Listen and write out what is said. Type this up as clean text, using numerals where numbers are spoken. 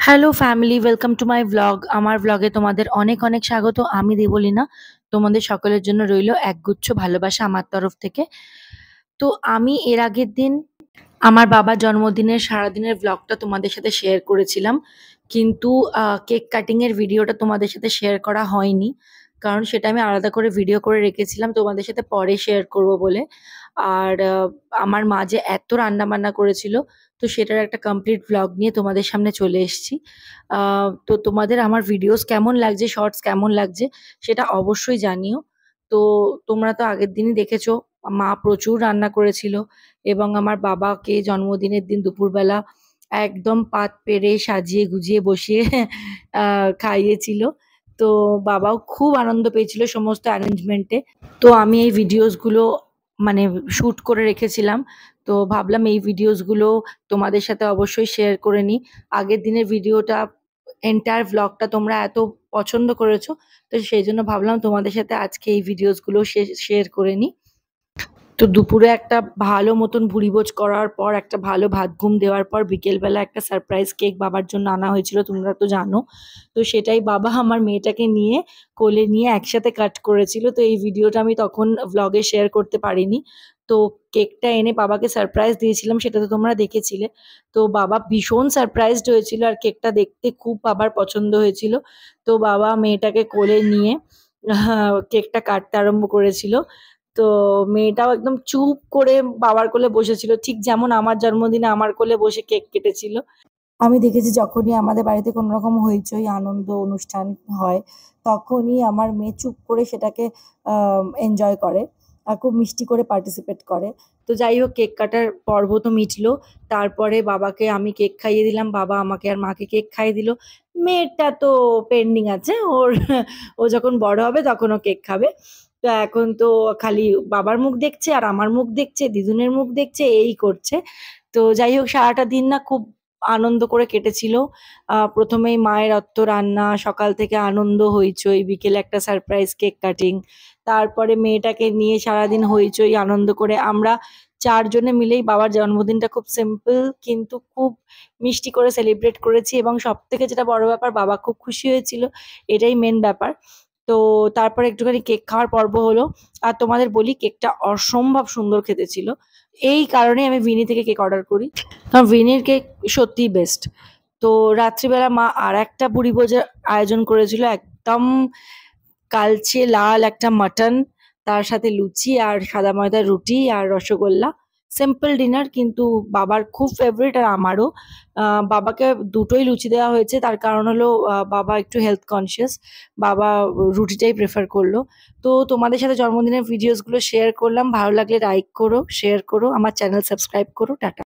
Hello family, welcome to my vlog. আমার ভ্লগে তোমাদের অনেক অনেক স্বাগত। আমি দেবলীনা। তোমাদের সকলের জন্য রইল একগুচ্ছ ভালোবাসা আমার তরফ থেকে। তো আমি এর আগের দিন আমার বাবার জন্মদিনের সারাদিনের ভ্লগটা তোমাদের সাথে শেয়ার করেছিলাম, কিন্তু কেক কাটিংয়ের ভিডিওটা তোমাদের সাথে শেয়ার করা হয়নি, কারণ সেটা আমি আলাদা করে ভিডিও করে রেখেছিলাম তোমাদের সাথে পরে শেয়ার করব বলে। আর আমার মা যে এত রান্না বান্না করেছিল, তো সেটার একটা কমপ্লিট ভ্লগ নিয়ে তোমাদের সামনে চলে এসেছি। তো তোমাদের আমার ভিডিওস কেমন লাগছে, শর্টস কেমন লাগছে, সেটা অবশ্যই জানিও। তো তোমরা তো আগের দিনই দেখেছো, মা প্রচুর রান্না করেছিল এবং আমার বাবাকে জন্মদিনের দিন দুপুরবেলা একদম পাত পেরে সাজিয়ে গুজিয়ে বসিয়ে খাইয়েছিল। তো বাবাও খুব আনন্দ পেয়েছিল সমস্ত অ্যারেঞ্জমেন্টে। তো আমি এই ভিডিওসগুলো মানে শুট করে রেখেছিলাম। তো ভাবলাম এই ভিডিওসগুলো তোমাদের সাথে অবশ্যই শেয়ার করে নিই। আগের দিনের ভিডিওটা, এন্টায়ার ভ্লগটা তোমরা এত পছন্দ করেছো, তো সেই জন্য ভাবলাম তোমাদের সাথে আজকে এই ভিডিওসগুলো শেয়ার করে নিই। তো দুপুরে একটা ভালো মতন ভুরিভোজ করার পর, একটা ভালো ভাত ঘুম দেওয়ার পর বিকেলবেলা একটা সারপ্রাইজ কেক বাবার জন্য আনা হয়েছিল, তোমরা তো জানো। তো সেটাই বাবা আমার মেয়েটাকে নিয়ে কোলে নিয়ে একসাথে কাট করেছিল। তো এই ভিডিওটা আমি তখন ভ্লগে শেয়ার করতে পারিনি। তো কেকটা এনে বাবাকে সারপ্রাইজ দিয়েছিলাম, সেটা তো তোমরা দেখেছিলে। তো বাবা ভীষণ সারপ্রাইজড হয়েছিল আর কেকটা দেখতে খুব বাবার পছন্দ হয়েছিল। তো বাবা মেয়েটাকে কোলে নিয়ে কেকটা কাটতে আরম্ভ করেছিল। তো মেয়েটাও একদম চুপ করে বাবার কোলে বসেছিল, ঠিক যেমন আমার জন্মদিনে আমার কোলে বসে কেক কেটেছিল। আমি দেখেছি যখনই আমাদের বাড়িতে কোনো রকম হইচই আনন্দ অনুষ্ঠান হয়, তখনই আমার মেয়ে চুপ করে সেটাকে এনজয় করে আর খুব মিষ্টি করে পার্টিসিপেট করে। তো যাই হোক, কেক কাটার পর্ব তো মিটলো। তারপরে বাবাকে আমি কেক খাইয়ে দিলাম, বাবা আমাকে আর মাকে কেক খাইয়ে দিল। মেয়েটা তো পেন্ডিং আছে ওর, ও যখন বড় হবে তখন ও কেক খাবে। তো এখন তো খালি বাবার মুখ দেখছে আর আমার মুখ দেখছে, দিদুনের মুখ দেখছে, এই করছে। তো যাই হোক, সারাটা দিন না খুব আনন্দ করে কেটেছিল। প্রথমেই মায়ের অত্ত রান্না, সকাল থেকে আনন্দ হইচই, বিকেলে একটা সারপ্রাইজ কেক কাটিং, তারপরে মেয়েটাকে নিয়ে সারাদিন হইচই আনন্দ করে আমরা চারজনে মিলেই বাবার জন্মদিনটা খুব সিম্পল কিন্তু খুব মিষ্টি করে সেলিব্রেট করেছি। এবং সব থেকে যেটা বড় ব্যাপার, বাবা খুব খুশি হয়েছিল, এটাই মেন ব্যাপার। তো তারপরে একটুখানি কেক খাওয়ার পর্ব হলো। আর তোমাদের বলি, কেকটা অসম্ভব সুন্দর খেতে ছিল। এই কারণে আমি ভিনি থেকে কেক অর্ডার করি, কারণ ভিনির কেক সত্যিই বেস্ট। তো রাত্রিবেলা মা আর একটা ভুরিভোজের আয়োজন করেছিল, একদম কালচে লাল একটা মাটন, তার সাথে লুচি আর সাদা ময়দার রুটি আর রসগোল্লা। সিম্পল ডিনার, কিন্তু বাবার খুব ফেভারিট আর আমারও। বাবাকে দুটোই লুচি দেওয়া হয়েছে, তার কারণ হলো বাবা একটু হেলথ কনসিয়াস, বাবা রুটিটাই প্রেফার করলো। তো তোমাদের সাথে জন্মদিনের ভিডিওসগুলো শেয়ার করলাম, ভালো লাগলে লাইক করো, শেয়ার করো, আমার চ্যানেল সাবস্ক্রাইব করো। টাটা।